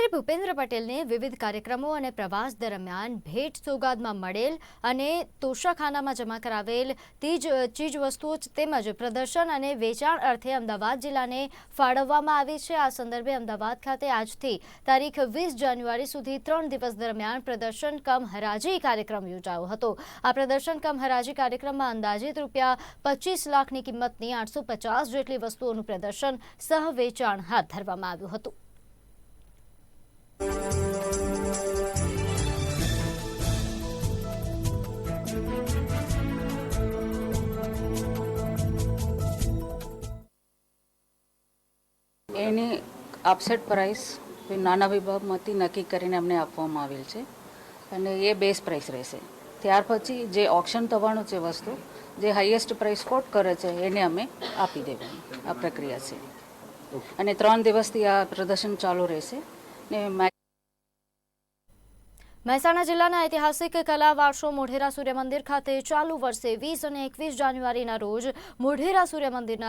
મુખ્યમંત્રી ભૂપેન્દ્ર પટેલને વિવિધ કાર્યક્રમો અને પ્રવાસ દરમિયાન ભેટ સોગાદમાં મળેલ અને તોશાખાનામાં જમા કરાવેલ ચીજવસ્તુઓ તેમજ પ્રદર્શન અને વેચાણ અર્થે અમદાવાદ જિલ્લાને ફાળવવામાં આવી છે। આ સંદર્ભે અમદાવાદ ખાતે આજથી તારીખ 20 જાન્યુઆરી સુધી 3 દિવસ દરમિયાન પ્રદર્શન કમ હરાજી કાર્યક્રમ યોજાયો હતો। આ પ્રદર્શન કમ હરાજી કાર્યક્રમમાં અંદાજિત રૂપિયા 25 લાખની કિંમતની 850 જેટલી વસ્તુઓનું પ્રદર્શન સહ વેચાણ હાથ ધરવામાં આવ્યું હતું। એની આપસેટ પ્રાઇસ નાના વિભાગમાંથી નક્કી કરીને અમને આપવામાં આવેલ છે અને એ બેઝ પ્રાઇસ રહેશે। ત્યાર પછી જે ઓક્શન થવાનું છે વસ્તુ જે હાઈએસ્ટ પ્રાઇસ કોટ કરે છે એને અમે આપી દેવાની આ પ્રક્રિયા છે અને 3 દિવસથી આ પ્રદર્શન ચાલુ રહેશે ને મહેસાણા જિલ્લાના ઐતિહાસિક કલા વારસો મોઢેરા સૂર્ય મંદિર ખાતે ચાલુ વર્ષે 20 અને 21 જાન્યુઆરીના રોજ મોઢેરા સૂર્ય મંદિરના